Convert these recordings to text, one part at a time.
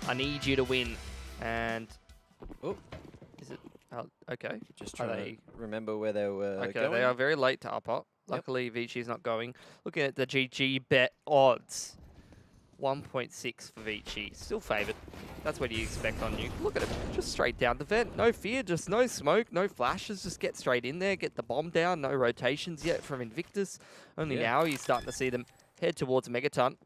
I need you to win. And Oh, is it? Oh, okay. just Are trying to remember where they were Okay, going. they are very late to upper. Luckily, ViCi's not going. Looking at the GG bet odds, 1.6 for ViCi. Still favoured. That's what you expect on Nuke. Look at him, just straight down the vent. No fear, just no smoke, no flashes. Just get straight in there, get the bomb down. No rotations yet from Invictus. Only now you're starting to see them head towards Megaton.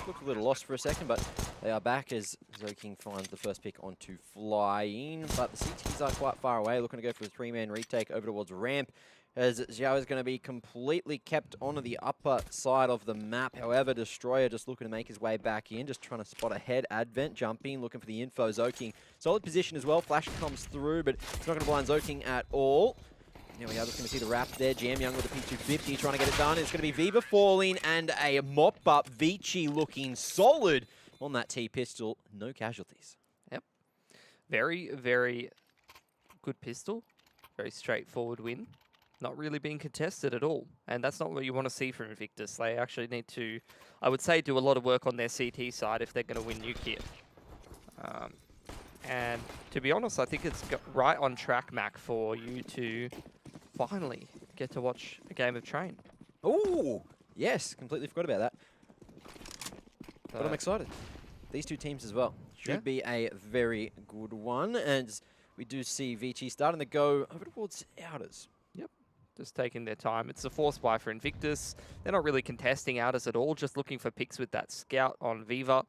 Looked a little lost for a second, but they are back as Zoking finds the first pick onto Flying. But the CTs are quite far away, looking to go for a three-man retake over towards Ramp, as Xiao is going to be completely kept onto the upper side of the map. However, Destroyer just looking to make his way back in, just trying to spot ahead. Advent jumping, looking for the info. Zoking, solid position as well. Flash comes through, but it's not going to blind Zoking at all. There we are, just going to see the wrap there. Jam Young with the P250 trying to get it done. It's going to be Viva falling and a mop-up. ViCi looking solid on that T-pistol. No casualties. Yep. Very, very good pistol. Very straightforward win. Not really being contested at all. And that's not what you want to see from Invictus. They actually need to, I would say, do a lot of work on their CT side if they're going to win Nuke here. And to be honest, I think it's right on track, Mac, for you to finally get to watch a game of Train. Ooh, yes, completely forgot about that. But I'm excited. These two teams as well. Should be a very good one. And we do see ViCi starting to go over towards Outers. Yep, just taking their time. It's a force buy for Invictus. They're not really contesting Outers at all, just looking for picks with that scout on Viva,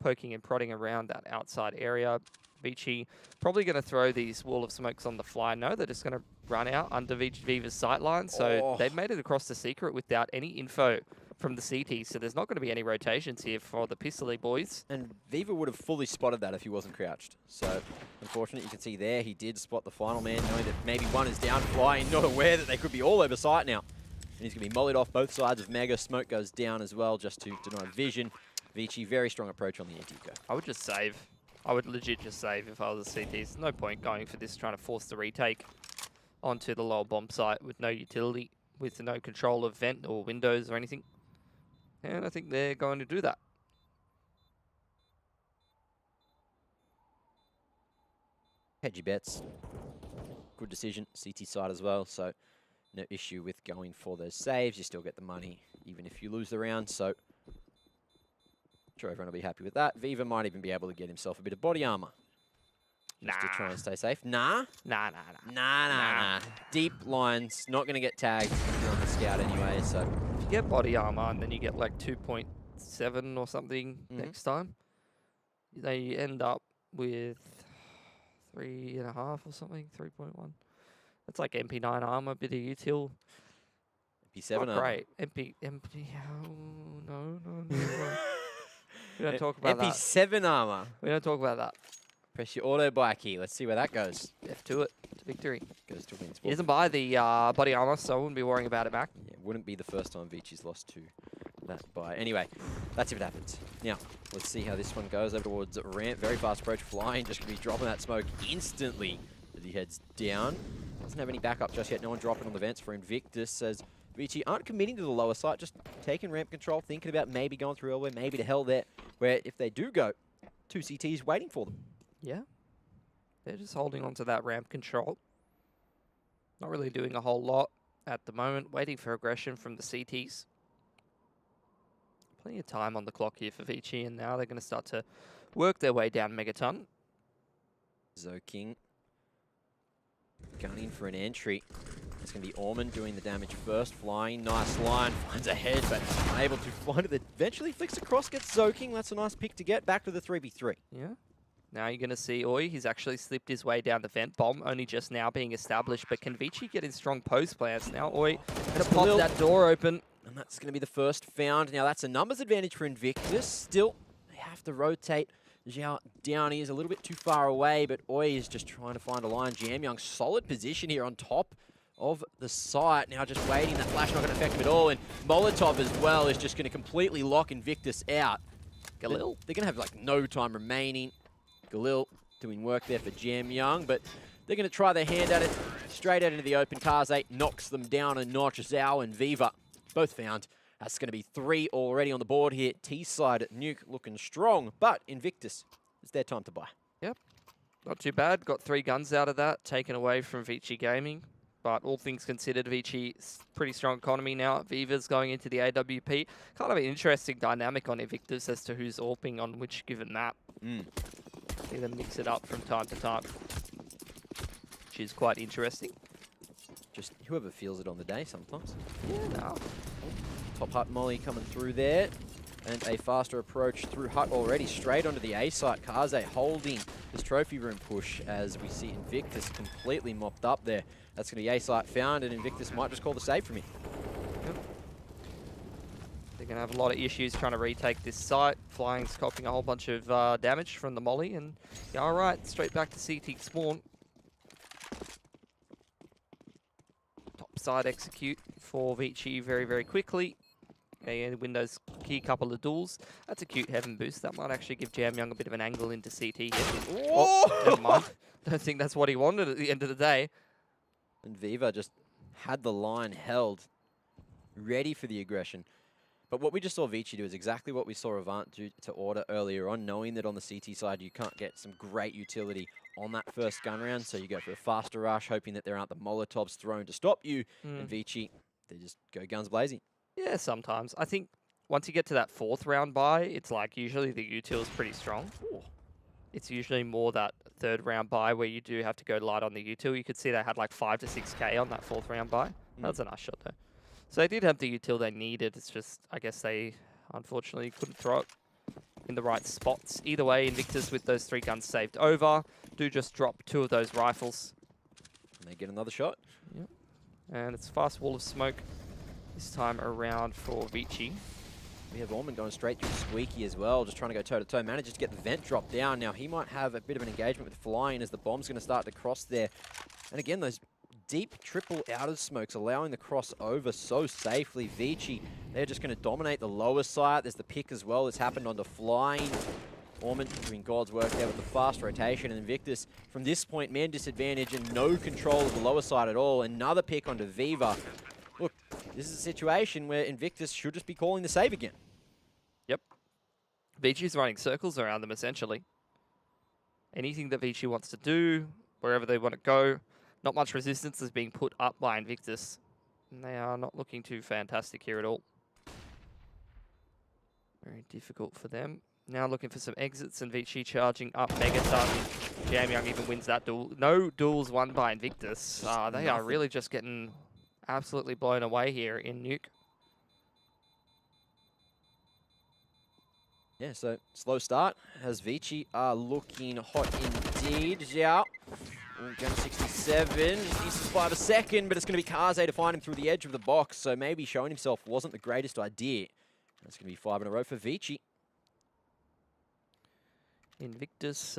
poking and prodding around that outside area. ViCi probably going to throw these wall of smokes on the fly. No, they're just going to run out under Viva's sightline. So they've made it across the secret without any info from the CT. So there's not going to be any rotations here for the Pistol boys. And Viva would have fully spotted that if he wasn't crouched. So unfortunately, you can see there he did spot the final man, knowing that maybe one is down Flying, not aware that they could be all over sight now. And he's going to be mollied off both sides of Mega. Smoke goes down as well just to deny vision. ViCi, very strong approach on the anti-eco. I would just save. I would legit just save if I was a CTs. No point going for this, trying to force the retake onto the lower bomb site with no utility, with no control of vent or windows or anything. And I think they're going to do that. Hedgy bets. Good decision. CT side as well, so no issue with going for those saves. You still get the money even if you lose the round, so sure everyone will be happy with that. Viva might even be able to get himself a bit of body armor. Just to try and stay safe. Nah. Nah. Deep lines, not going to get tagged on the scout anyway, so. If you get body armor and then you get like 2.7 or something next time, they end up with 3.5 or something, 3.1. That's like MP9 armor, bit of util. MP7 armor. Great. MP, oh, no. We don't talk about that. MP7 armor. We don't talk about that. Press your auto buy key. Let's see where that goes. F to it. To victory. Goes to wins. He doesn't buy the body armor, so I wouldn't be worrying about it, Mac. Yeah, wouldn't be the first time ViCi's lost to that buy. Anyway, that's if it happens. Now, let's see how this one goes over towards Ramp. Very fast approach. Flying, just going to be dropping that smoke instantly as he heads down. Doesn't have any backup just yet. No one dropping on the vents for Invictus, as ViCi aren't committing to the lower side, just taking ramp control, thinking about maybe going through elbow, maybe to hell there, where if they do go, two CTs waiting for them. Yeah. They're just holding on to that ramp control. Not really doing a whole lot at the moment, waiting for aggression from the CTs. Plenty of time on the clock here for ViCi, and now they're going to start to work their way down Megaton. Zoking gunning for an entry. It's going to be Orman doing the damage first. Flying, nice line, finds a head, but unable to find it. Eventually flicks across, gets Zoking. That's a nice pick to get. Back to the 3v3. Yeah. Now you're going to see Oi. He's actually slipped his way down the vent bomb, only just now being established. But can ViCi get in strong post plans? Now Oi going to pop that door open. And that's going to be the first found. Now that's a numbers advantage for Invictus. Still, they have to rotate. Xiao down, he is a little bit too far away, but Oi is just trying to find a line. Jam Young, solid position here on top of the site. Now just waiting, that flash not going to affect him at all. And Molotov as well is just going to completely lock Invictus out. Galil, they're going to have like no time remaining. Galil doing work there for Jam Young, but they're going to try their hand at it. Straight out into the open. Cars 8 knocks them down a notch. Zhao and Viva both found That's going to be 3 already on the board here. T-side Nuke looking strong, but Invictus, it's their time to buy. Yep, not too bad. Got 3 guns out of that, taken away from ViCi Gaming. But all things considered, ViCi's pretty strong economy now. Viva's going into the AWP. Kind of an interesting dynamic on Invictus as to who's AWPing on which given map. See them mix it up from time to time, which is quite interesting. Just whoever feels it on the day sometimes. Yeah, no. Top hut molly coming through there. And a faster approach through hut already, straight onto the A site. Kaze holding his trophy room push as we see Invictus completely mopped up there. That's going to be A site found, and Invictus might just call the save from here. Yep. They're going to have a lot of issues trying to retake this site. Flying's copying a whole bunch of damage from the molly, and yeah, all right, straight back to CT spawn. Top side execute for ViCi very, very quickly. And Windows key couple of duels. That's a cute heaven boost. That might actually give Jam Young a bit of an angle into CT here. Oh, never mind. Don't think that's what he wanted at the end of the day. And Viva just had the line held, ready for the aggression. But what we just saw ViCi do is exactly what we saw Avant do to Order earlier on, knowing that on the CT side you can't get some great utility on that first gun round, so you go for a faster rush, hoping that there aren't the Molotovs thrown to stop you. And ViCi, they just go guns blazing. Yeah, sometimes. I think once you get to that 4th round buy, it's like usually the util is pretty strong. Ooh. It's usually more that 3rd round buy where you do have to go light on the util. You could see they had like 5 to 6k on that 4th round buy. That's a nice shot though. So they did have the util they needed. It's just, I guess they unfortunately couldn't throw it in the right spots. Either way, Invictus with those 3 guns saved over. Do just drop 2 of those rifles. And they get another shot. Yep. And it's fast wall of smoke this time around for ViCi. We have Orman going straight through Squeaky as well, just trying to go toe-to-toe. Manages to get the vent drop down. Now he might have a bit of an engagement with flying as the bomb's going to start to cross there. And again, those deep triple outer smokes allowing the cross over so safely. ViCi, they're just going to dominate the lower side. There's the pick as well that's happened onto flying. Orman doing God's work there with the fast rotation. And Invictus, from this point, man disadvantage and no control of the lower side at all. Another pick onto Viva. Look, this is a situation where Invictus should just be calling the save again. Yep. ViCi's running circles around them, essentially. Anything that ViCi wants to do, wherever they want to go, not much resistance is being put up by Invictus. And they are not looking too fantastic here at all. Very difficult for them. Now looking for some exits, and ViCi charging up Megaton. Jam Young even wins that duel. No duels won by Invictus. They are really just getting absolutely blown away here in Nuke. Yeah, so slow start as ViCi are looking hot indeed. Zhao, going 67, misses by the second, but it's going to be Kaze to find him through the edge of the box, so maybe showing himself wasn't the greatest idea. That's going to be 5 in a row for ViCi. Invictus,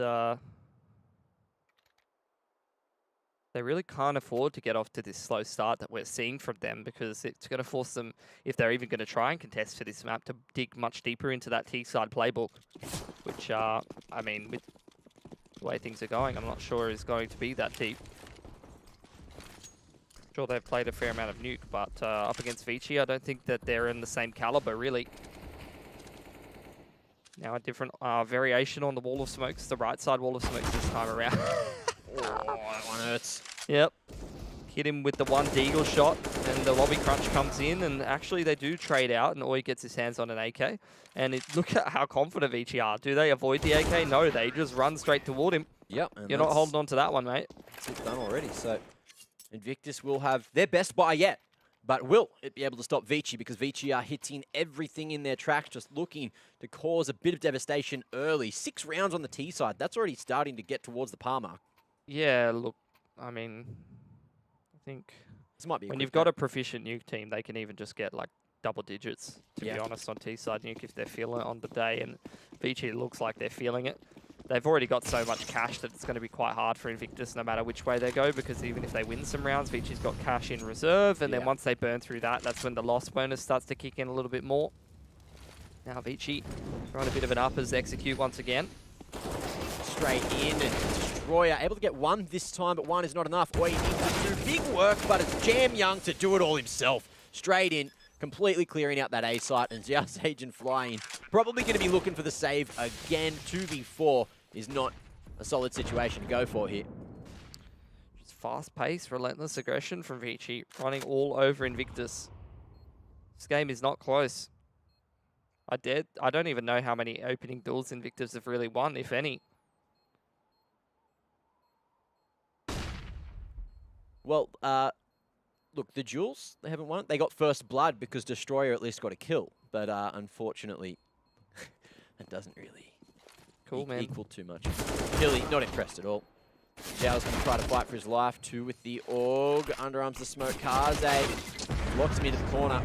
they really can't afford to get off to this slow start that we're seeing from them, because it's going to force them, if they're even going to try and contest for this map, to dig much deeper into that T-side playbook, which, I mean, with the way things are going, I'm not sure is going to be that deep. Sure, they've played a fair amount of Nuke, but up against ViCi, I don't think that they're in the same caliber, really. Now a different variation on the wall of smokes, the right side wall of smokes this time around. Oh, that one hurts. Yep. Hit him with the one deagle shot, and the lobby crunch comes in, and actually they do trade out, and Oi gets his hands on an AK. And look at how confident ViCi are. Do they avoid the AK? No, they just run straight toward him. Yep. You're not holding on to that one, mate. It's done already, so Invictus will have their best buy yet. But will it be able to stop ViCi, because ViCi are hitting everything in their tracks, just looking to cause a bit of devastation early. 6 rounds on the T side. That's already starting to get towards the par mark. Yeah, look, I mean, I think this might be when you've got a proficient Nuke team, they can even just get like double digits, to be honest, on T-side Nuke if they're feeling it on the day. And ViCi looks like they're feeling it. They've already got so much cash that it's going to be quite hard for Invictus no matter which way they go, because even if they win some rounds, ViCi's got cash in reserve, and then once they burn through that, that's when the loss bonus starts to kick in a little bit more. Now ViCi trying a bit of an uppers execute once again. Straight in, and Destroyer able to get 1 this time, but 1 is not enough. Oi needs to do big work, but it's Jam Young to do it all himself. Straight in, completely clearing out that A site, and Xiao's agent flying. Probably going to be looking for the save again. 2v4 is not a solid situation to go for here. Just fast-paced, relentless aggression from ViCi, running all over Invictus. This game is not close. I don't even know how many opening duels Invictus have really won, if any. Well, look, the duels, they haven't won. They got first blood because Destroyer at least got a kill. But unfortunately, that doesn't really equal too much. Really not impressed at all. Xiao's going to try to fight for his life, too, with the AUG. Underarms the smoke. Kaze locks him into the corner.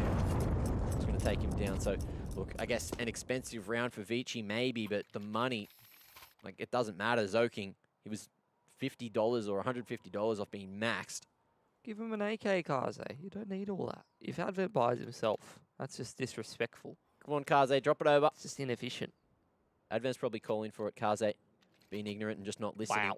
It's going to take him down. So, look, I guess an expensive round for ViCi, maybe, but the money, like, it doesn't matter. Zoking, he was $50 or $150 off being maxed. Give him an AK, Kaze. You don't need all that. If Advent buys himself, that's just disrespectful. Come on, Kaze, drop it over. It's just inefficient. Advent's probably calling for it, Kaze. Being ignorant and just not listening.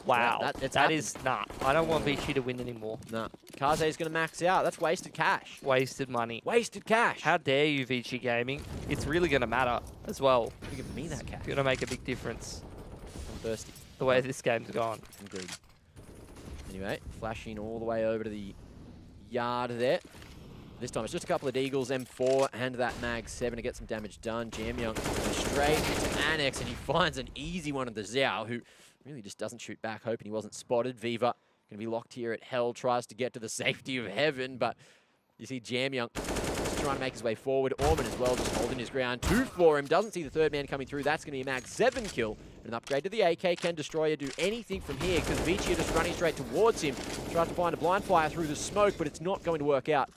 Wow. That is nah. I don't want ViCi to win anymore. Nah. Kaze's going to max out. That's wasted cash. Wasted money. Wasted cash. How dare you, ViCi Gaming? It's really going to matter as well. You're giving me that cash. It's going to make a big difference. I'm thirsty. The way this game's gone. I'm greedy. Anyway, flashing all the way over to the yard there. This time it's just a couple of Deagles, M4, and that Mag 7 to get some damage done. Jamyoung straight into Annex, and he finds an easy one of the Xiao, who really just doesn't shoot back, hoping he wasn't spotted. Viva going to be locked here at Hell, tries to get to the safety of Heaven, but you see Jamyoung just trying to make his way forward. Orman as well, just holding his ground. 2 for him, doesn't see the third man coming through. That's going to be a Mag 7 kill. An upgrade to the AK. Can Destroyer do anything from here? Because ViCi are just running straight towards him. Tries to find a blind fire through the smoke, but it's not going to work out.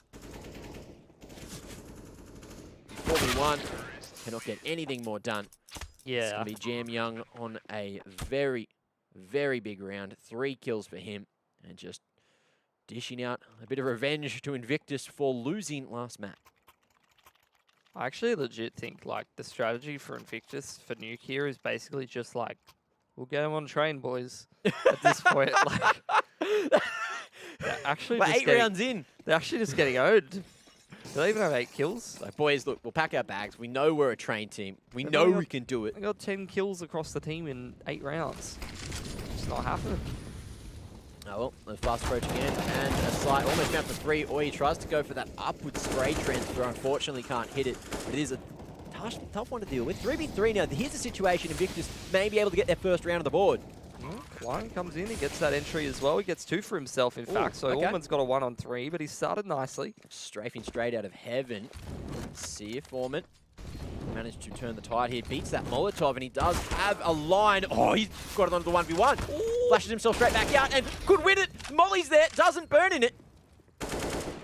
4v1. Cannot get anything more done. Yeah. It's going to be Jamyoung on a very, very big round. 3 kills for him. And just dishing out a bit of revenge to Invictus for losing last match. I actually legit think, like, the strategy for Invictus for Nuke here is basically just like, we'll get him on train, boys. At this point, like, they're actually We're just 8 rounds in. They're actually just getting owed. Do they even have 8 kills? Like, boys, look, we'll pack our bags. We know we're a train team. We know we can do it. They got 10 kills across the team in 8 rounds. It's not happening. Oh, well, the fast approaching end, and a slight almost down for 3. Or he tries to go for that upward spray transfer. Unfortunately, can't hit it. But it is a tough one to deal with. 3v3 now. Here's the situation. Invictus may be able to get their first round of the board. Flying comes in. He gets that entry as well. He gets 2 for himself, in fact. So okay. Orman's got a 1-on-3, but he started nicely. Strafing straight out of Heaven. Let's see if Orman managed to turn the tide here. Beats that Molotov, and he does have a line. Oh, he's got it onto the 1v1. Ooh. Flashes himself straight back out and could win it. Molly's there, doesn't burn in it.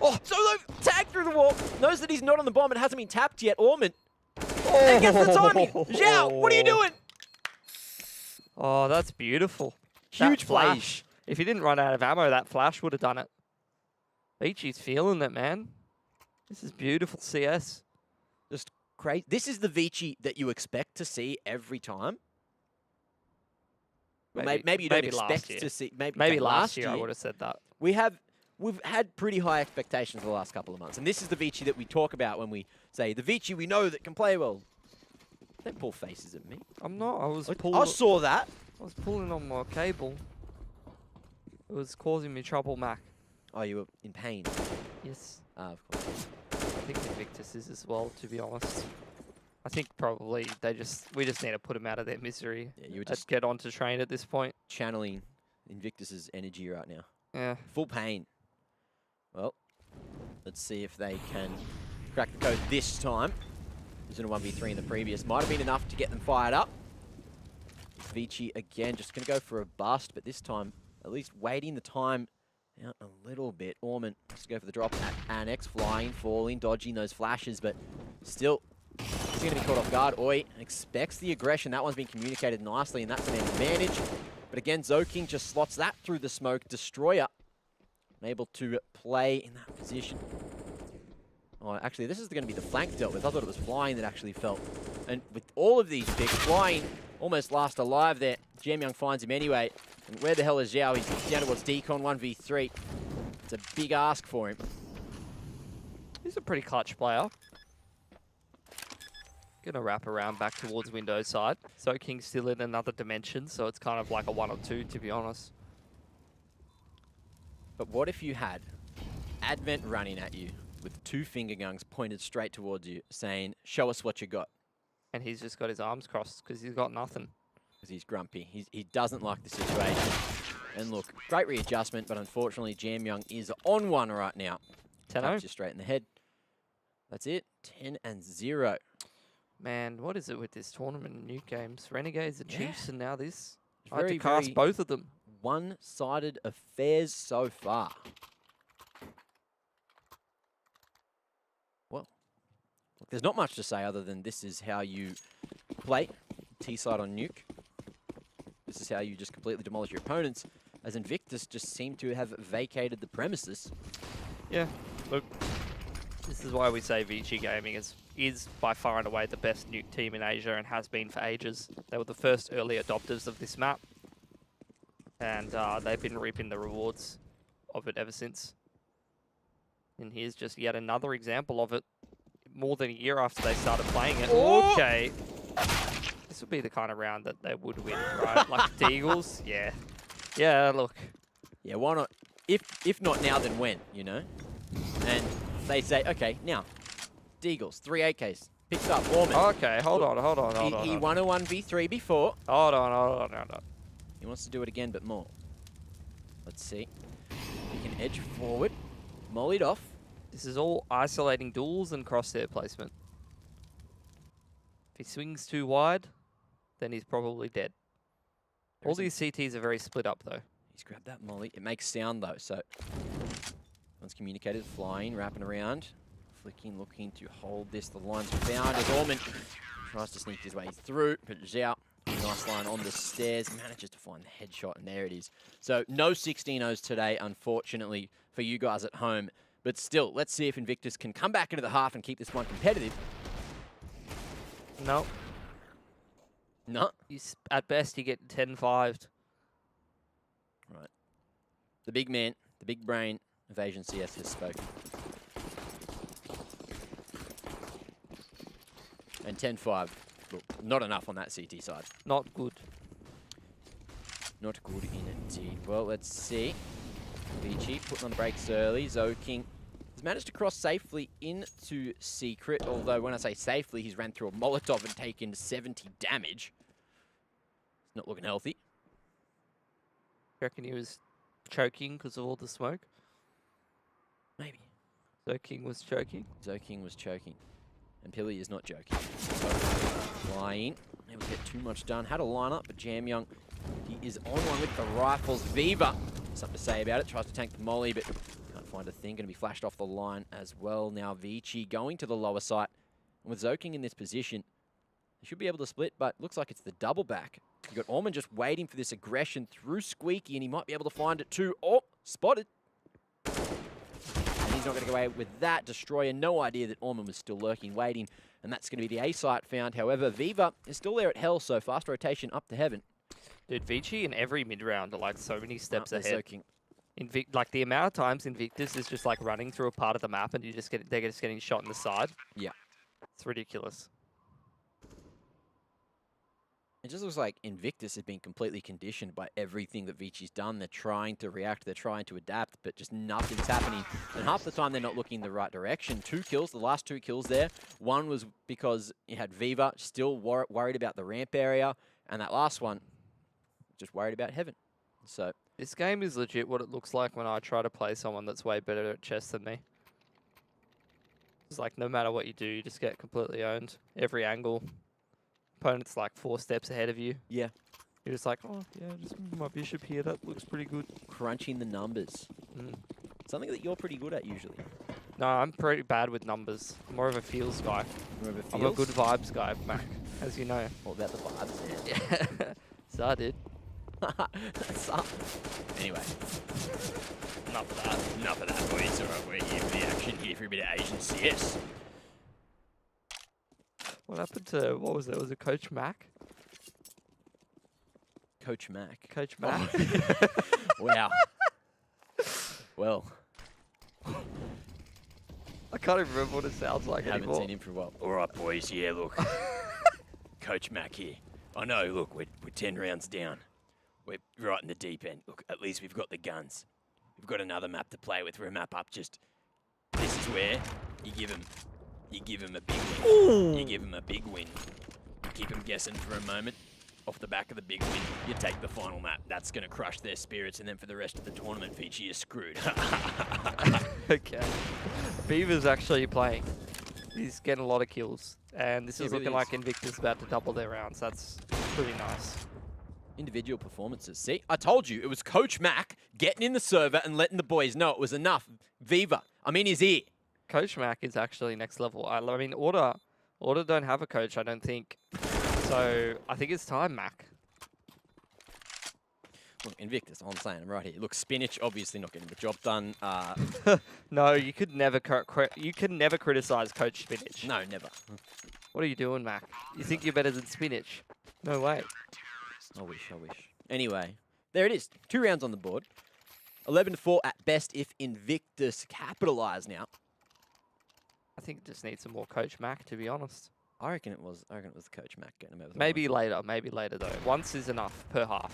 Oh, Solo tagged through the wall. Knows that he's not on the bomb. It hasn't been tapped yet. Orman. Oh. And gets the timing. Xiao, what are you doing? Oh, that's beautiful. Huge that flash. If he didn't run out of ammo, that flash would have done it. ViCi's feeling it, man. This is beautiful CS. Just crazy. This is the ViCi that you expect to see every time. Maybe you don't expect to see. Maybe last year I would have said that. We've had pretty high expectations for the last couple of months, and this is the ViCi that we talk about when we say the ViCi we know that can play well. Don't pull faces at me. I'm not. I saw that. I was pulling on my cable. It was causing me trouble, Mac. Oh, you were in pain. Yes. Of course. I think Invictus is as well, to be honest. I think probably we just need to put them out of their misery. Yeah, you were just get on to train at this point. Channeling Invictus's energy right now. Yeah. Full pain. Well, let's see if they can crack the code this time. It was in a 1v3 in the previous. Might have been enough to get them fired up. ViCi again, just going to go for a bust, but this time at least waiting the time out a little bit. Orman has to go for the drop at Annex, flying, falling, dodging those flashes, but still he's going to be caught off guard. Oi expects the aggression. That one's been communicated nicely, and that's an advantage. But again, Zoking just slots that through the smoke. Destroyer unable to play in that position. Oh, actually, this is going to be the flank dealt with. I thought it was flying that actually fell. And with all of these picks, flying almost last alive there. Jamyoung finds him anyway. And where the hell is Xiao? He's down towards Decon 1v3. It's a big ask for him. He's a pretty clutch player. Gonna wrap around back towards window side. So King's still in another dimension, so it's kind of like a 1 or 2, to be honest. But what if you had Advent running at you with 2 finger guns pointed straight towards you, saying, "Show us what you got." And he's just got his arms crossed because he's got nothing. Because he's grumpy. He doesn't like the situation. And look, great readjustment, but unfortunately, Jam Young is on one right now. 10-0. Taps you straight in the head. That's it. 10-0. Man, what is it with this tournament and Nuke games? Renegades, the Chiefs, and now this. I had Very, to cast very both of them. one-sided affairs so far. Well, look, there's not much to say other than this is how you play T-side on Nuke. This is how you just completely demolish your opponents, as Invictus just seem to have vacated the premises. Yeah, look, this is why we say ViCi Gaming is by far and away the best Nuke team in Asia and has been for ages. They were the first early adopters of this map, and they've been reaping the rewards of it ever since. And here's just yet another example of it, more than a year after they started playing it. Oh! Okay. This would be the kind of round that they would win, right? Like the Eagles, yeah. Yeah, look. Yeah, why not? If not now, then when, you know? And they say, okay, now, Deagles, 3 AKs, picks up, Orman. Okay, hold on. He won a 1v3 before. Hold on. He wants to do it again, but more. Let's see. He can edge forward, mollied off. This is all isolating duels and crosshair placement. If he swings too wide, then he's probably dead. All these CTs are very split up, though. He's grabbed that molly. It makes sound, though, so... One's communicated, flying, wrapping around. Flicking, looking to hold this. The line's found as Orman tries to sneak his way through, but Zhao, nice line on the stairs, manages to find the headshot, and there it is. So no 16-0s today, unfortunately, for you guys at home. But still, let's see if Invictus can come back into the half and keep this one competitive. No. No. At best, you get 10-5'd. Right. The big man, the big brain of Asian CS has spoken. And 10-5, look, not enough on that CT side. Not good. Not good indeed. Well, let's see. ViCi putting on brakes early. Zoking has managed to cross safely into Secret, although when I say safely, he's ran through a Molotov and taken 70 damage. It's not looking healthy. Reckon he was choking because of all the smoke? Maybe. Zoking was choking. Zoking was choking. And Pilly is not joking. Flying. Able to get too much done. Had a lineup, but Jam Young, he is on one with the rifles. Viva, something to say about it. Tries to tank the molly, but can't find a thing. Going to be flashed off the line as well. Now ViCi going to the lower site. And with Zoking in this position, they should be able to split, but looks like it's the double back. You've got Orman just waiting for this aggression through Squeaky, and he might be able to find it too. Oh, spotted. And he's not going to go away with that. Destroyer, no idea that Orman was still lurking, waiting, and that's going to be the A site found. However, Viva is still there at hell, so fast rotation up to heaven. Dude, ViCi in every mid-round are like so many steps ahead. Soaking. Like the amount of times Invictus is just like running through a part of the map and they're just getting shot in the side. Yeah. It's ridiculous. It just looks like Invictus has been completely conditioned by everything that ViCi's done. They're trying to react, they're trying to adapt, but just nothing's happening. And half the time they're not looking in the right direction. 2 kills, the last 2 kills there. One was because you had Viva still worried about the ramp area, and that last one, just worried about heaven. So this game is legit what it looks like when I try to play someone that's way better at chess than me. It's like no matter what you do, you just get completely owned. Every angle. Opponent's like 4 steps ahead of you. yeah, You're just like, oh, yeah, just move my bishop here. That looks pretty good. crunching the numbers. Something that you're pretty good at usually. No, I'm pretty bad with numbers. I'm more of a feels guy. Remember I'm a good vibes guy, Mac, as you know. What about the vibes? Yeah. So I did. Anyway. Enough of that. boys. Alright, we're here for the action, here for a bit of Asian CS. What happened to, what was it? Was it Coach Mac? Coach Mac. Coach Mac? Wow. Well. I can't even remember what it sounds like Haven't anymore. seen him for a while. All right, boys. Yeah, look. Coach Mac here. I know, look, we're 10 rounds down. We're right in the deep end. Look, at least we've got the guns. We've got another map to play with. We're a map up. Just, this is where you give him a big win. Ooh. You give him a big win. You keep him guessing for a moment. Off the back of the big win, you take the final map. That's going to crush their spirits, and then for the rest of the tournament, ViCi is screwed. Okay. Beaver's actually playing. He's getting a lot of kills. And this is really looking is. like Invictus about to double their rounds. That's pretty nice. Individual performances. See, I told you, it was Coach Mac getting in the server and letting the boys know it was enough. Viva, I'm in his ear. Coach Mac is actually next level. I mean, Order don't have a coach, I don't think. So I think it's time, Mac. Look, Invictus, I'm saying, I'm right here. Look, Spinach, obviously not getting the job done. No, you could never criticize Coach Spinach. No, never. What are you doing, Mac? You think you're better than Spinach? No way. I wish. Anyway, there it is. 2 rounds on the board. 11-4 at best if Invictus capitalise now. I think it just needs some more Coach Mac, to be honest. I reckon it was the Coach Mac getting him over the Maybe line. later though. Once is enough per half.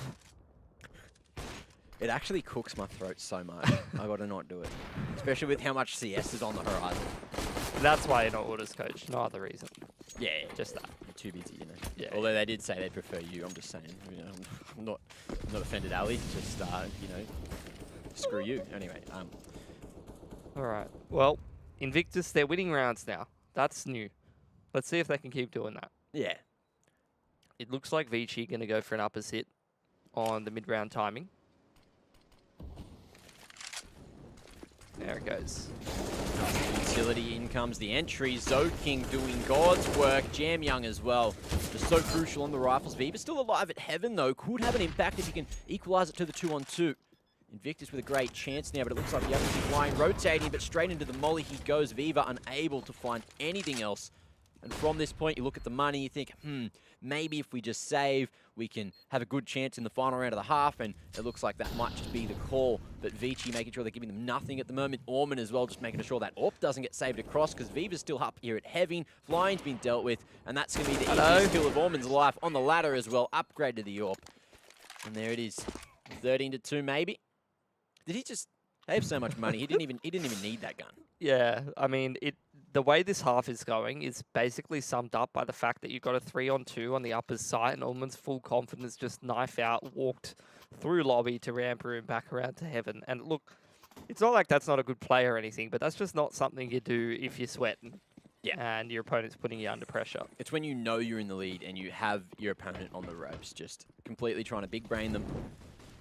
It actually cooks my throat so much. I gotta not do it. Especially with how much CS is on the horizon. That's why you're not Order's coach, no other reason. Yeah, Just that. you're too busy, you know. Yeah. Although they did say they'd prefer you, I'm just saying. You know, I'm not offended, Ali. Just you know, screw you. Anyway, Alright. Well, Invictus, they're winning rounds now. That's new. Let's see if they can keep doing that. yeah. It looks like ViCi going to go for an uppers hit on the mid-round timing. There it goes. Utility, in comes the entry. Zoking doing God's work. Jam Young as well. Just so crucial on the rifles. Viva still alive at Heaven though. Could have an impact if he can equalize it to the 2-on-2. Invictus with a great chance now, but it looks like the other is flying, rotating, but straight into the molly he goes. Viva unable to find anything else. And from this point, you look at the money, you think, maybe if we just save, we can have a good chance in the final round of the half, and it looks like that might just be the call. But ViCi making sure they're giving them nothing at the moment. Orman as well, just making sure that AWP doesn't get saved across, because Viva's still up here at Heavy. Flying's been dealt with, and that's going to be the easiest kill of Orman's life on the ladder as well. Upgrade to the AWP. And there it is. 13-2 maybe. Did he just... They have so much money, he didn't even need that gun. Yeah, I mean, the way this half is going is basically summed up by the fact that you've got a 3-on-2 on the uppers side, and Ullman's full confidence just knife out, walked through lobby to ramp room, back around to Heaven. And look, it's not like that's not a good play or anything, but that's just not something you do if you're sweating. Yeah. And your opponent's putting you under pressure. It's when you know you're in the lead and you have your opponent on the ropes, just completely trying to big brain them.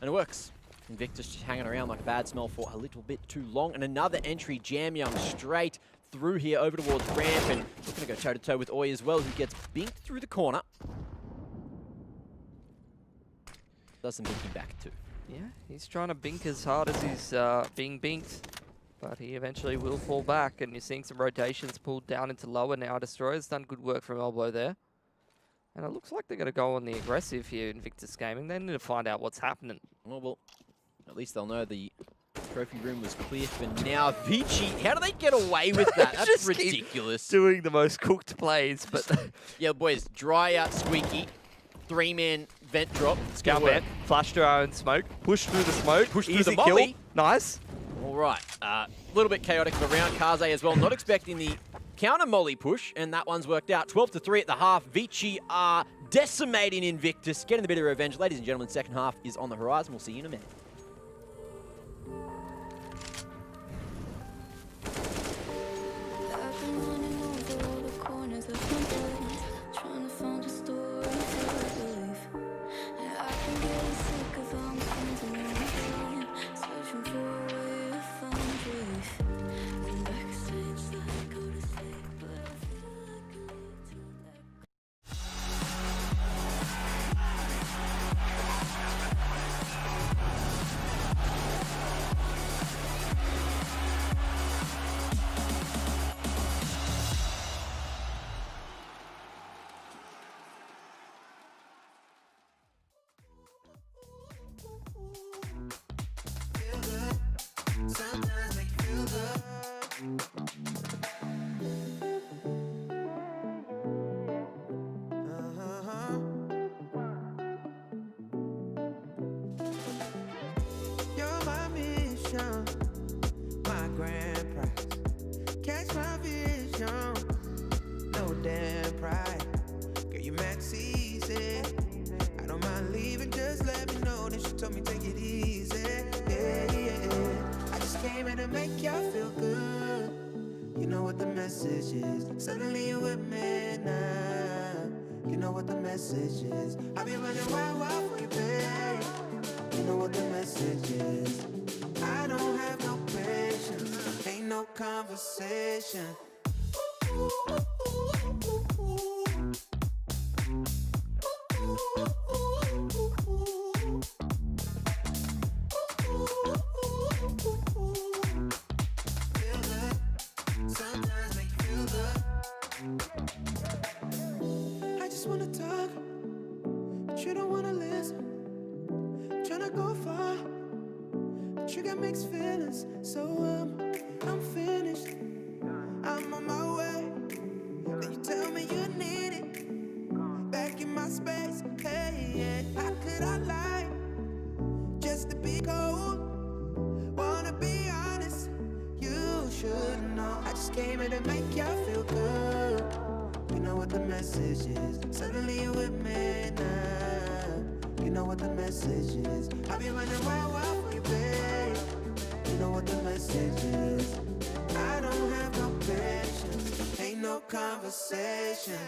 And it works. Invictus just hanging around like a bad smell for a little bit too long. And another entry, Jam Young straight through here over towards ramp. And looking to go toe-to-toe with Oi as well, who gets binked through the corner. Does some binking back too. Yeah, he's trying to bink as hard as he's being binked. But he eventually will fall back. And you're seeing some rotations pulled down into lower now. Destroyer's done good work from elbow there. And it looks like they're going to go on the aggressive here in Invictus Gaming. They need to find out what's happening. Well, at least they'll know the trophy room was clear for now. ViCi, how do they get away with that? That's Just ridiculous. Doing the most cooked plays, but... Yeah, boys, dry out Squeaky. 3-man vent drop. Scout vent, flash to our own smoke, push through the smoke, Push through easy the kill. molly. Nice. All right, a little bit chaotic of a round. Kaze as well, not expecting the counter molly push, and that one's worked out. 12-3 at the half. ViCi are decimating Invictus, getting a bit of revenge. Ladies and gentlemen, second half is on the horizon. We'll see you in a minute. catch my vision. No damn pride. Girl, you max easy. I don't mind leaving, just let me know. Then she told me take it easy. Yeah, yeah. I just came in to make y'all feel good. You know what the message is. Suddenly you with me now. You know what the message is. I be running wild for you, babe. You know what the message is. I don't have no patience. Ain't no conversation. Sometimes make you feel good. I just wanna talk, but you don't wanna listen. Tryna go far, but you got mixed feelings. So I'm finished. I'm on my way. Then you tell me you need it. Back in my space. Hey, yeah. How could I lie? Just to be cold. Wanna be honest. You should know. I just came here to make y'all feel good. You know what the message is. Suddenly you with me now. You know what the message is. I be running wild for you, babe. You know what the message is. I don't have no patience. Ain't no conversation.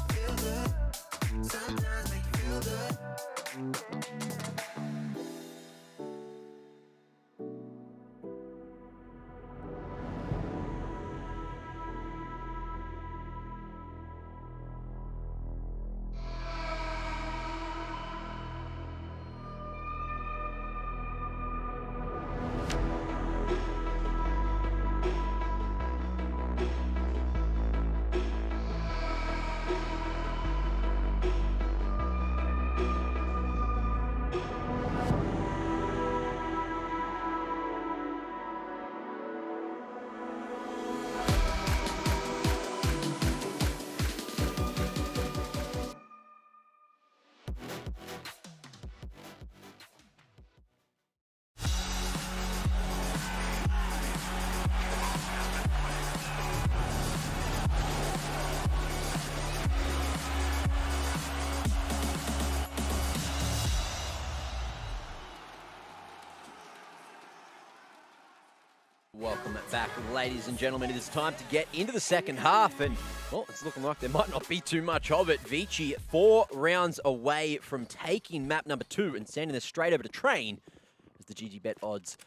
Feel good. Sometimes make you feel good. Welcome back, ladies and gentlemen. It is time to get into the second half, and, well, it's looking like there might not be too much of it. ViCi 4 rounds away from taking map number 2 and sending this straight over to Train as the GG Bet odds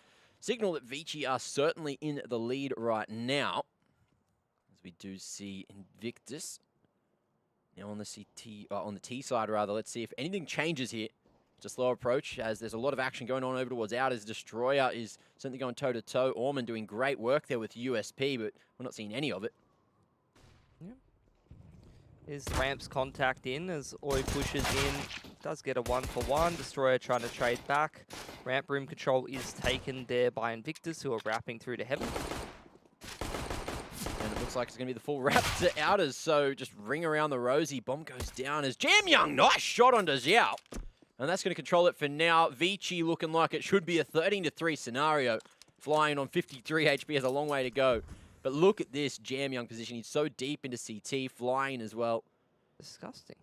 signal that ViCi are certainly in the lead right now. As we do see Invictus now on the on the T side rather. Let's see if anything changes here. Just slow approach as there's a lot of action going on over towards out as Destroyer is certainly going toe-to-toe. Orman doing great work there with USP, but we're not seeing any of it. Yeah. Is Ramp's contact in as Oi pushes in. Does get a 1-for-1. Destroyer trying to trade back. Ramp room control is taken there by Invictus, who are wrapping through to heaven. And it looks like it's going to be the full wrap to outers, so just ring around the rosy. Bomb goes down as Jam Young. Nice shot on Xiao. And that's going to control it for now. ViCi looking like it should be a 13-3 scenario. Flying on 53 HP has a long way to go. But look at this Jam Young position. He's so deep into CT, flying as well. Disgusting.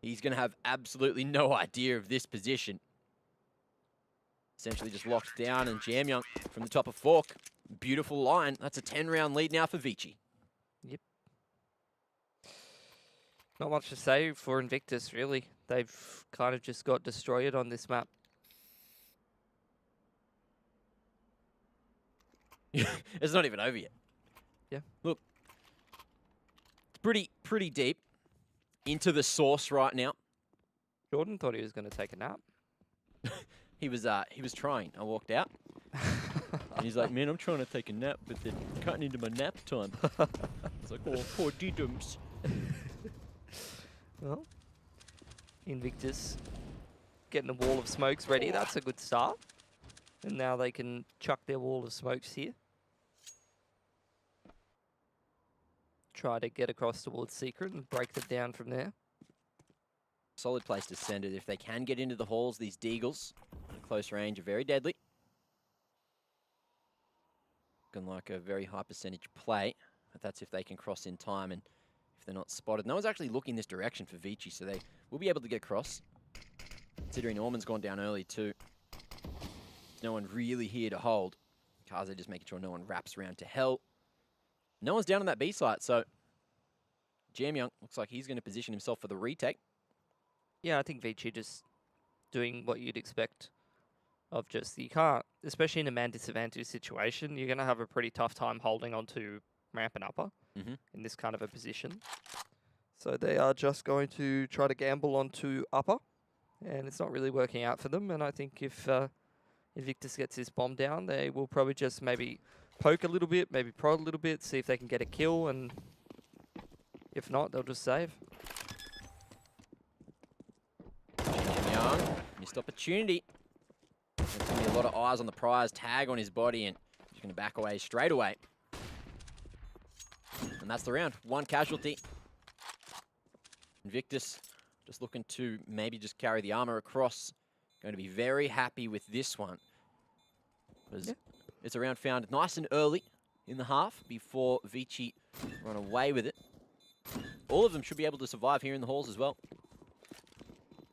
He's going to have absolutely no idea of this position. Essentially just locked down, and Jam Young from the top of Fork. Beautiful line. That's a 10-round lead now for ViCi. Yep. Not much to say for Invictus, really. They've kind of just got destroyed on this map. It's not even over yet. Yeah. Look, it's pretty deep into the source right now. Jordan thought he was going to take a nap. He was trying. I walked out. And he's like, man, I'm trying to take a nap, but they're cutting into my nap time. I was like, oh, poor diddums. Well, Invictus getting a wall of smokes ready. That's a good start. And now they can chuck their wall of smokes here. try to get across towards Secret and break them down from there. Solid place to send it. If they can get into the halls, these Deagles at close range are very deadly. Looking like a very high percentage play, but that's if they can cross in time and if they're not spotted. No one's actually looking this direction for ViCi, so they will be able to get across. Considering Orman's gone down early too. No one really here to hold. Kaze just making sure no one wraps around to hell. No one's down on that B site, so Jam Young looks like he's going to position himself for the retake. Yeah, I think ViCi just doing what you'd expect of just, you can't, especially in a man disadvantage situation, you're going to have a pretty tough time holding on to ramp and upper in this kind of a position. So they are just going to try to gamble onto upper, and it's not really working out for them. And I think if Invictus gets his bomb down, they will probably just maybe poke a little bit, maybe prod a little bit, see if they can get a kill, and if not, they'll just save. Jam Young, missed opportunity. There's going to be a lot of eyes on the prize, tag on his body, and he's going to back away straight away. And that's the round. One casualty. Invictus just looking to maybe just carry the armor across. Going to be very happy with this one. Because it's a round found nice and early in the half before ViCi run away with it. All of them should be able to survive here in the halls as well.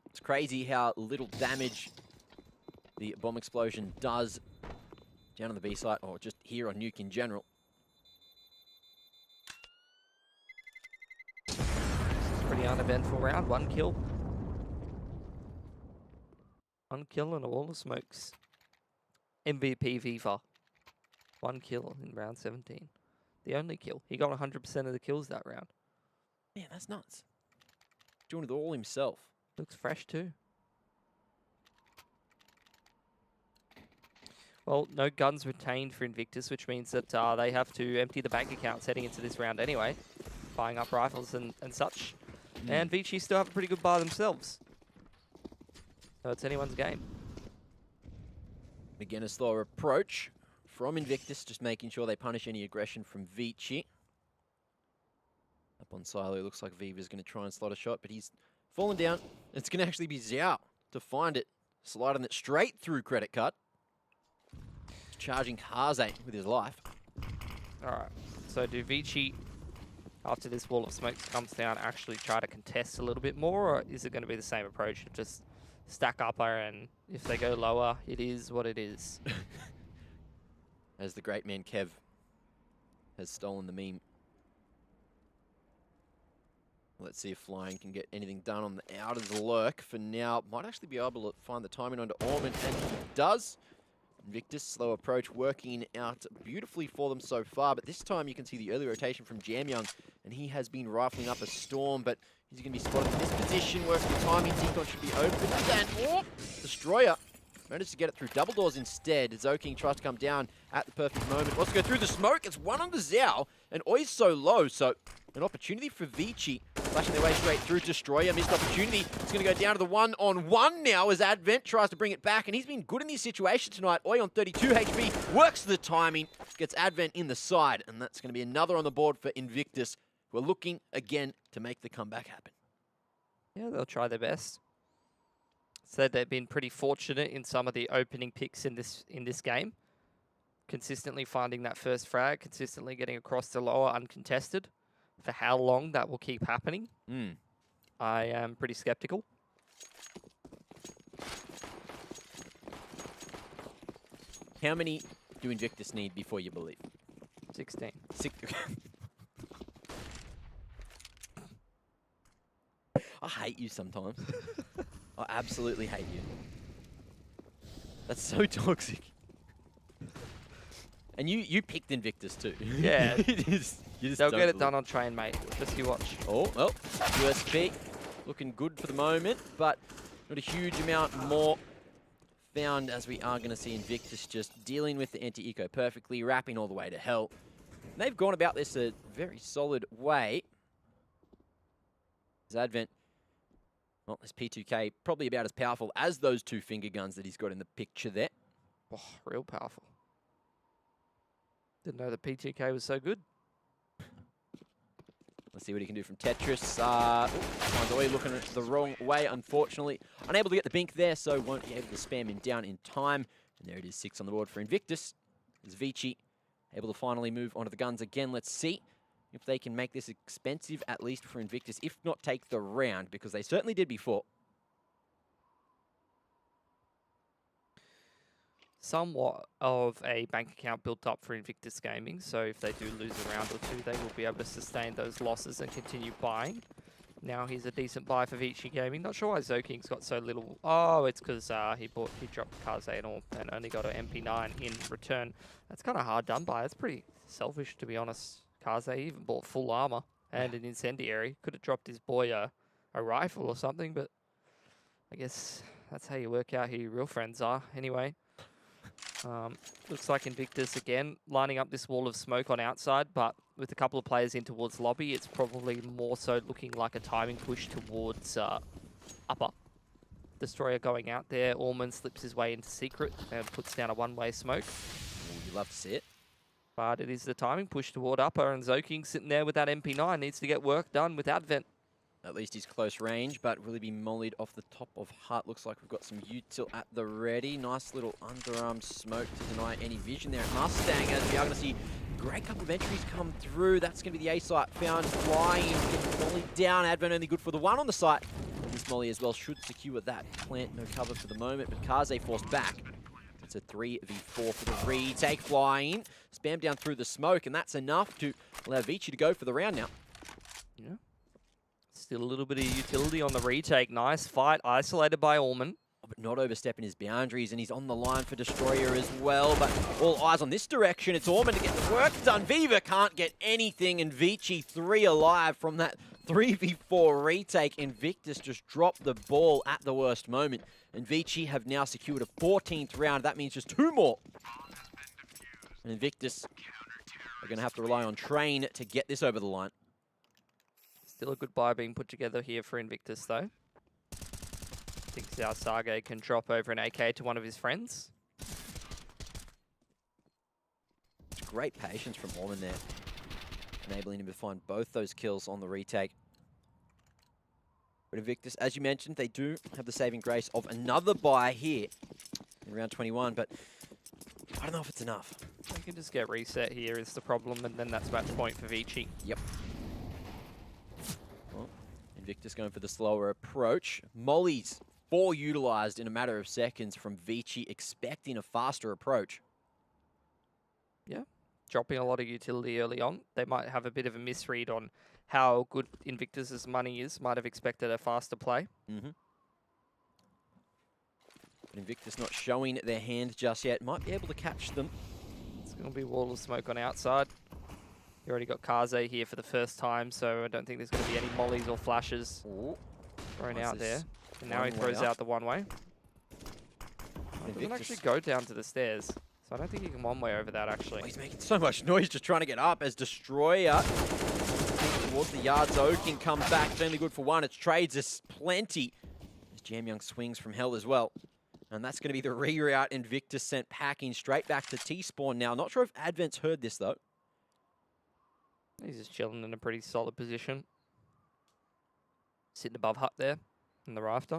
It's crazy how little damage the bomb explosion does down on the B site, or just here on Nuke in general. Pretty uneventful round, 1 kill. 1 kill and a wall of smokes. MVP Viva. 1 kill in round 17. The only kill. He got 100% of the kills that round. Man, that's nuts. Doing it all himself. Looks fresh too. Well, no guns retained for Invictus, which means that they have to empty the bank accounts heading into this round anyway. Buying up rifles and such. And ViCi still have a pretty good buy themselves. So it's anyone's game. Again, a slower approach from Invictus, just making sure they punish any aggression from ViCi. Up on silo, looks like Viva's going to try and slot a shot, but he's fallen down. It's going to actually be Xiao to find it, sliding it straight through credit card. Charging Kaze with his life. Alright, so do ViCi, after this wall of smoke comes down, actually try to contest a little bit more, or is it going to be the same approach, just stack upper, and if they go lower, it is what it is? As the great man Kev has stolen the meme. Let's see if Flying can get anything done on the out of the lurk. For now, might actually be able to find the timing onto Orman, and he does. Invictus, slow approach, working out beautifully for them so far, but this time you can see the early rotation from Jam Young, and he has been rifling up a Storm, but he's going to be spotted in this position, works the timing, Decon should be open, and Destroyer managed to get it through double doors instead. Zoking tries to come down at the perfect moment, wants to go through the smoke, it's one on the Xiao, and Oi's so low, so an opportunity for ViCi, flashing their way straight through. Destroyer, missed opportunity. It's going to go down to the 1-on-1 now as Advent tries to bring it back, and he's been good in this situation tonight. Oi on 32 HP, works the timing, gets Advent in the side, and that's going to be another on the board for Invictus, who are looking again to make the comeback happen. Yeah, they'll try their best. So they've been pretty fortunate in some of the opening picks in this game. Consistently finding that first frag, consistently getting across the lower uncontested. For how long that will keep happening, I am pretty skeptical. How many do Invictus need before you believe? 16. I hate you sometimes. I absolutely hate you. That's so toxic. And you picked Invictus too. Yeah. They'll get it believe. done on train, mate. Just you watch. Oh, well, USP looking good for the moment, but not a huge amount more found, as we are going to see Invictus just dealing with the anti-eco perfectly, wrapping all the way to hell. And they've gone about this a very solid way. As Advent, well, this P2K probably about as powerful as those 2 finger guns that he's got in the picture there. Oh, real powerful. Didn't know the P2K was so good. Let's see what he can do from Tetris. Mondoy looking the wrong way, unfortunately. Unable to get the bink there, so won't be able to spam him down in time. And there it is, 6 on the board for Invictus. Is ViCi able to finally move onto the guns again. Let's see if they can make this expensive, at least for Invictus, if not take the round, because they certainly did before. Somewhat of a bank account built up for Invictus Gaming, so if they do lose a round or two, they will be able to sustain those losses and continue buying. Now he's a decent buy for ViCi Gaming. Not sure why Zoking's got so little. Oh, it's because he dropped Kaze and all, and only got an MP9 in return. That's kind of hard done by. That's pretty selfish, to be honest. Kaze even bought full armor and an incendiary. Could have dropped his boy a rifle or something, but I guess that's how you work out who your real friends are. Anyway. Looks like Invictus again lining up this wall of smoke on outside, but with a couple of players in towards lobby, it's probably more so looking like a timing push towards upper. Destroyer going out there. Allman slips his way into secret and puts down a one-way smoke. Ooh, you love to see it. But it is the timing push toward upper, and Zoking sitting there with that MP9 needs to get work done with Advent. At least he's close range, but will he be mollied off the top of hut? Looks like we've got some util at the ready. Nice little underarm smoke to deny any vision there at Mustang, as we are going to see a great couple of entries come through. That's going to be the A site found flying, getting mollied down. Advent only good for the one on the site. This molly as well should secure that plant. No cover for the moment, but Kaze forced back. It's a 3v4 for the retake. Flying, spam down through the smoke, and that's enough to allow ViCi to go for the round now. Yeah. Still a little bit of utility on the retake. Nice fight, isolated by Allman. But not overstepping his boundaries, and he's on the line for Destroyer as well. But all eyes on this direction. It's Allman to get the work done. Viva can't get anything, and ViCi 3 alive from that 3v4 retake. Invictus just dropped the ball at the worst moment. And ViCi have now secured a 14th round. That means just 2 more. And Invictus are going to have to rely on Train to get this over the line. Still a good buy being put together here for Invictus, though. Thinks our Sage can drop over an AK to one of his friends. Great patience from Allman there, enabling him to find both those kills on the retake. But Invictus, as you mentioned, they do have the saving grace of another buy here in round 21, but I don't know if it's enough. They can just get reset here is the problem, and then that's match point for ViCi. Yep. Well, Invictus going for the slower approach. Molly's 4 utilized in a matter of seconds from ViCi, expecting a faster approach. Yeah, dropping a lot of utility early on. They might have a bit of a misread on how good Invictus's money is. Might have expected a faster play. But Invictus not showing their hand just yet. Might be able to catch them. It's going to be wall of smoke on outside. You already got Kaze here for the first time, so I don't think there's going to be any mollies or flashes thrown out there. And now he throws out the one-way. He doesn't actually go down to the stairs, so I don't think he can one-way over that, actually. Oh, he's making so much noise just trying to get up as Destroyer towards the yard. Zoking comes back. It's only good for one. It's trades us plenty. As Jam Young swings from hell as well. And that's going to be the reroute. Invictus sent packing straight back to T-spawn now. Not sure if Advent's heard this, though. He's just chilling in a pretty solid position. Sitting above hut there in the rafter.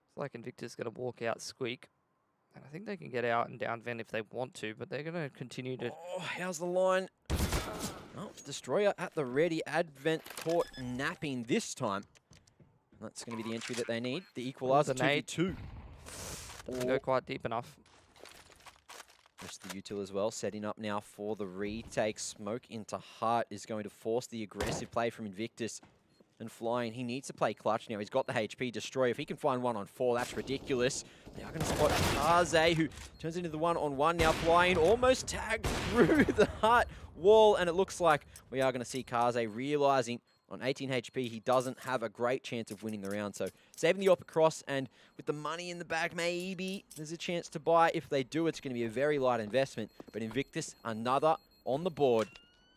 It's like Invictus going to walk out squeak. And I think they can get out and down vent if they want to, but they're going to continue to... Oh, how's the line? Oh, Destroyer at the ready. Advent caught napping this time. That's going to be the entry that they need. The equalizer 2v2. Doesn't go quite deep enough. Just the util as well, setting up now for the retake. Smoke into Heart is going to force the aggressive play from Invictus. And Flying, he needs to play clutch now. He's got the HP. Destroy. If he can find 1-on-4, that's ridiculous. They are going to spot Kaze, who turns into the 1-on-1 now. Flying almost tagged through the Heart wall. And it looks like we are going to see Kaze realizing on 18 HP, he doesn't have a great chance of winning the round. So saving the op across, and with the money in the bag, maybe there's a chance to buy. If they do, it's going to be a very light investment. But Invictus, another on the board.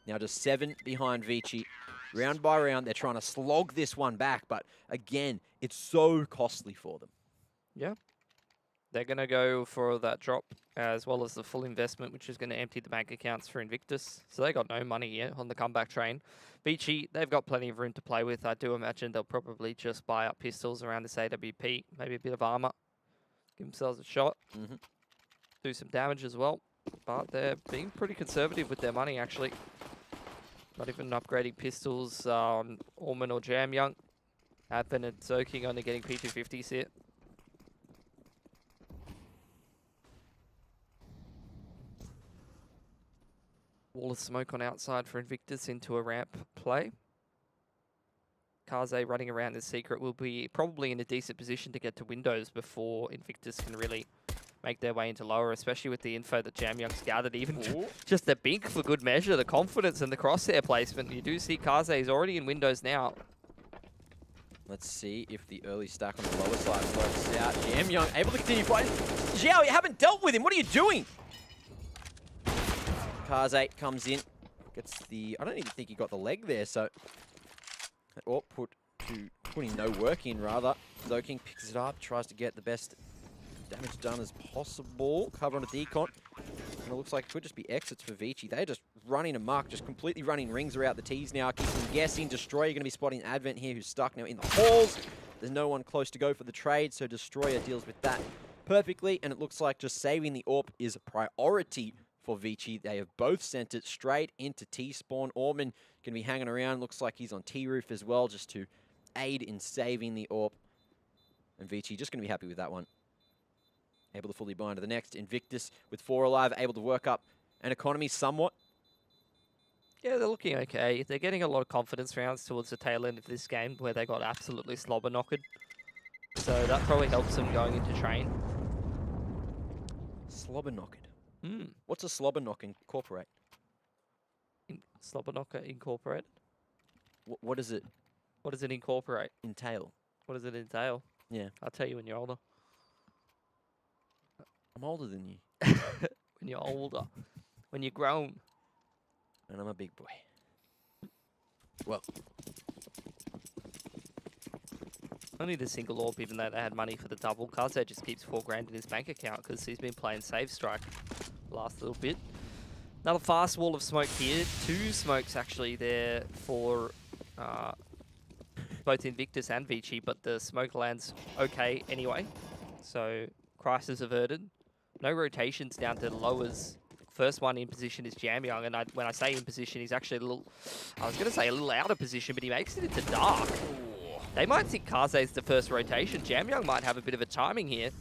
Now just 7 behind ViCi. Round by round, they're trying to slog this one back. But again, it's so costly for them. Yeah. They're going to go for that drop as well as the full investment, which is going to empty the bank accounts for Invictus. So they got no money yet on the comeback train. ViCi, they've got plenty of room to play with. I do imagine they'll probably just buy up pistols around this AWP, maybe a bit of armor, give themselves a shot, do some damage as well. But they're being pretty conservative with their money, actually. Not even upgrading pistols on Orman or Jamyoung. Advent and Zoking only getting P250s here. Wall of smoke on outside for Invictus into a ramp play. Kaze running around this secret will be probably in a decent position to get to windows before Invictus can really make their way into lower, especially with the info that Jamyoung's gathered. Even just the bink for good measure, the confidence and the crosshair placement. You do see Kaze is already in windows now. Let's see if the early stack on the lower side works out. Jamyoung able to continue fighting. Xiao, you haven't dealt with him. What are you doing? Kaze comes in, gets the... I don't even think he got the leg there, so... Or putting no work in, rather. Zoking picks it up, tries to get the best damage done as possible. Cover on a decon. And it looks like it could just be exits for ViCi. They're just running amok, just completely running rings around the T's now. Keeps them guessing. Destroyer going to be spotting Advent here, who's stuck now in the halls. There's no one close to go for the trade, so Destroyer deals with that perfectly. And it looks like just saving the AWP is a priority for ViCi. They have both sent it straight into T-spawn. Orman going to be hanging around. Looks like he's on T-roof as well, just to aid in saving the AWP. And ViCi just going to be happy with that one. Able to fully bind to the next. Invictus with 4 alive, able to work up an economy somewhat. Yeah, they're looking okay. They're getting a lot of confidence rounds towards the tail end of this game where they got absolutely slobber knocked. So that probably helps them going into train. Slobber knocked. What's a slobber knock incorporate? Slobber knocker incorporated? What does it? What does it incorporate? Entail? What does it entail? Yeah. I'll tell you when you're older. I'm older than you. When you're older. When you're grown. And I'm a big boy. Well. Only the single orb, even though they had money for the double. Kaze just keeps 4 grand in his bank account because he's been playing Save Strike last little bit. Another fast wall of smoke here. 2 smokes actually there for both Invictus and ViCi, but the smoke lands okay anyway. So crisis averted. No rotations down to the lowers. First one in position is Jamyoung, and when I say in position, he's actually a little, I was going to say a little out of position, but he makes it into dark. They might think Kaze is the first rotation. Jamyoung might have a bit of a timing here.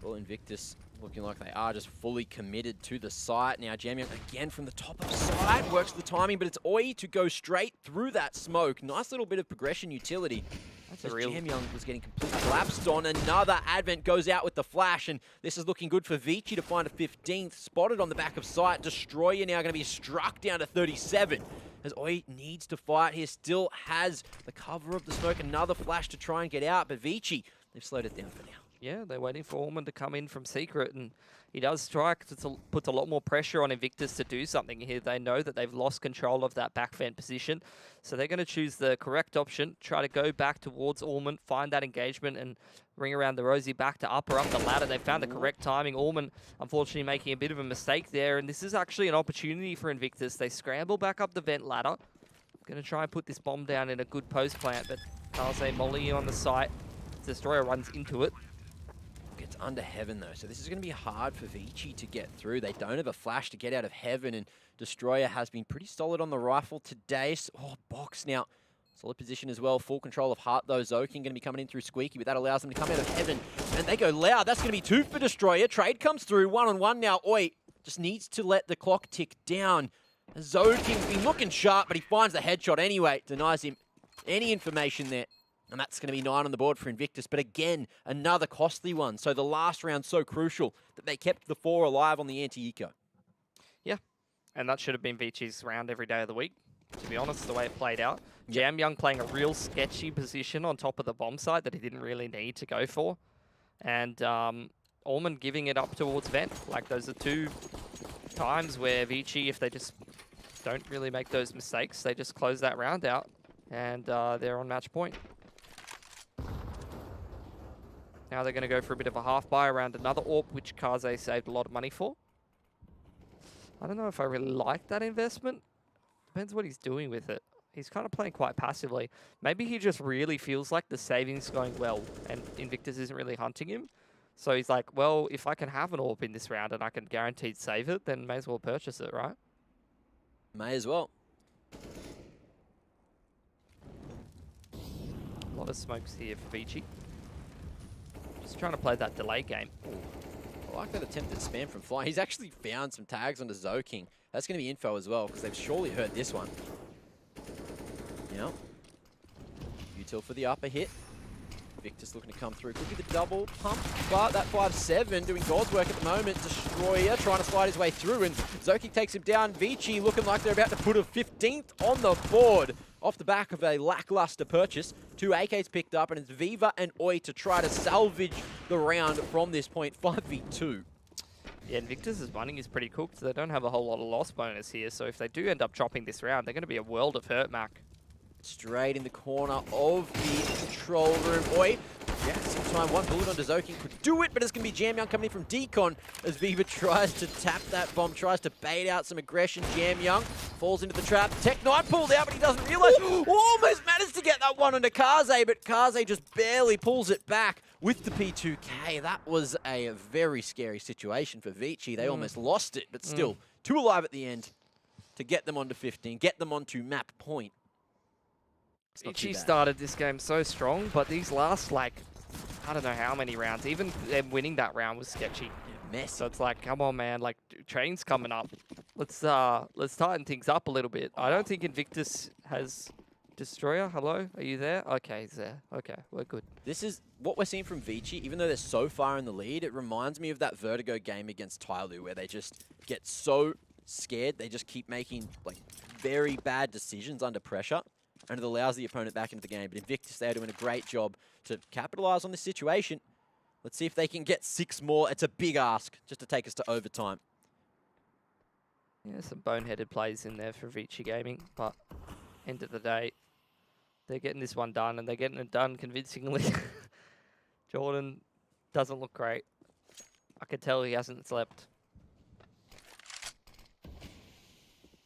Well, Invictus looking like they are just fully committed to the site. Now, Jamyoung again from the top of site. Works the timing, but it's Oi to go straight through that smoke. Nice little bit of progression utility. That's a real... Jamyoung was getting completely collapsed on. Another Advent goes out with the flash, and this is looking good for ViCi to find a 15th. Spotted on the back of site. Destroyer now going to be struck down to 37. As Oi needs to fight here, still has the cover of the smoke. Another flash to try and get out, but ViCi, they've slowed it down for now. Yeah, they're waiting for Orman to come in from secret, and he does strike. It puts a lot more pressure on Invictus to do something here. They know that they've lost control of that back vent position, so they're going to choose the correct option, try to go back towards Orman, find that engagement, and ring around the Rosie back to up the ladder. They found the correct timing. Orman, unfortunately, making a bit of a mistake there, and this is actually an opportunity for Invictus. They scramble back up the vent ladder. Going to try and put this bomb down in a good post plant, but Kaze Molly on the site. Destroyer runs into it. It's under heaven though, so this is going to be hard for ViCi to get through. They don't have a flash to get out of heaven, and Destroyer has been pretty solid on the rifle today. So, box now. Solid position as well. Full control of Heart though. Zoking going to be coming in through Squeaky, but that allows them to come out of heaven. And they go loud. That's going to be 2 for Destroyer. Trade comes through. 1-on-1 now. Oi just needs to let the clock tick down. Zoking's been looking sharp, but he finds the headshot anyway. Denies him any information there. And that's going to be 9 on the board for Invictus. But again, another costly one. So the last round so crucial that they kept the 4 alive on the anti-eco. Yeah, and that should have been ViCi's round every day of the week, to be honest, the way it played out. Jamyoung playing a real sketchy position on top of the bomb site that he didn't really need to go for. And Orman giving it up towards vent. Like, those are 2 times where ViCi, if they just don't really make those mistakes, they just close that round out. And they're on match point. Now they're going to go for a bit of a half buy around another AWP, which Kaze saved a lot of money for. I don't know if I really like that investment. Depends what he's doing with it. He's kind of playing quite passively. Maybe he just really feels like the saving's going well and Invictus isn't really hunting him. So he's like, well, if I can have an AWP in this round and I can guaranteed save it, then may as well purchase it, right? May as well. A lot of smokes here for ViCi. Just trying to play that delay game. I like that attempted spam from Fly. He's actually found some tags onto Zoking. That's going to be info as well, because they've surely heard this one. Yeah. Util for the upper hit. Invictus looking to come through. Could be the double pump, but that 5-7 doing God's work at the moment. Destroyer trying to slide his way through, and Zoking takes him down. ViCi looking like they're about to put a 15th on the board off the back of a lackluster purchase. 2 AKs picked up, and it's Viva and Oi to try to salvage the round from this point. 5v2. Yeah, Invictus' money is pretty cooked. They don't have a whole lot of loss bonus here, so if they do end up chopping this round, they're going to be a world of hurt, Mac. Straight in the corner of the control room. Oi, yeah, sometime one bullet onto Zoking could do it, but it's going to be Jam Young coming in from Decon as Viva tries to tap that bomb, tries to bait out some aggression. Jam Young falls into the trap. Tech 9 pulled out, but he doesn't realize. Almost managed to get that one onto Kaze, but Kaze just barely pulls it back with the P2K. That was a very scary situation for ViCi. They almost lost it, but still, 2 alive at the end to get them onto 15, get them onto map point. ViCi started this game so strong, but these last, like, I don't know how many rounds, even them winning that round was sketchy. Yeah, messy. So it's like, come on, man, like, train's coming up. Let's tighten things up a little bit. I don't think Invictus has Destroyer. Hello? Are you there? Okay, he's there. Okay, we're good. This is what we're seeing from ViCi. Even though they're so far in the lead, it reminds me of that Vertigo game against Tyloo, where they just get so scared, they just keep making, like, very bad decisions under pressure. And it allows the opponent back into the game. But Invictus, they're doing a great job to capitalize on this situation. Let's see if they can get 6 more. It's a big ask just to take us to overtime. Yeah, some boneheaded plays in there for ViCi Gaming, but end of the day, they're getting this one done, and they're getting it done convincingly. Jordan doesn't look great. I can tell he hasn't slept.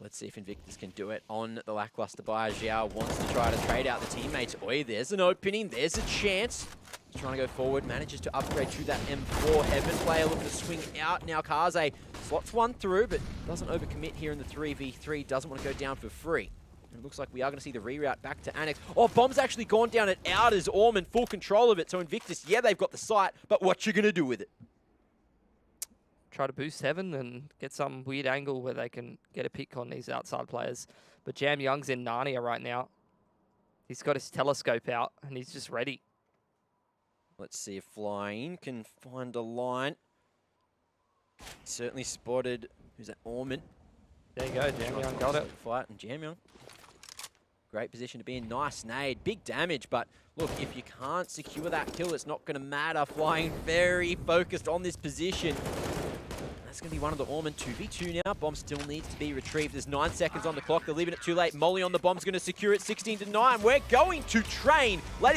Let's see if Invictus can do it on the lackluster buy. Xiao wants to try to trade out the teammates. Oi, there's an opening. There's a chance. He's trying to go forward. Manages to upgrade to that M4. Heaven player looking to swing out. Now Kaze slots one through, but doesn't overcommit here in the 3v3. Doesn't want to go down for free. And it looks like we are going to see the reroute back to Annex. Oh, bomb's actually gone down and out as Orman full control of it. So Invictus, yeah, they've got the site, but what you going to do with it? Try to boost Heaven and get some weird angle where they can get a pick on these outside players. But Jam Young's in Narnia right now. He's got his telescope out and he's just ready. Let's see if Flying can find a line. Certainly spotted, who's that, Orman. There you go, Jam Young got it. Fight and Jam Young. Great position to be in, nice nade, big damage, but look, if you can't secure that kill, it's not going to matter. Flying very focused on this position. That's going to be one of the Orman 2v2 now. Bomb still needs to be retrieved. There's 9 seconds on the clock. They're leaving it too late. Molly on the bomb's going to secure it 16-9. We're going to train. Ladies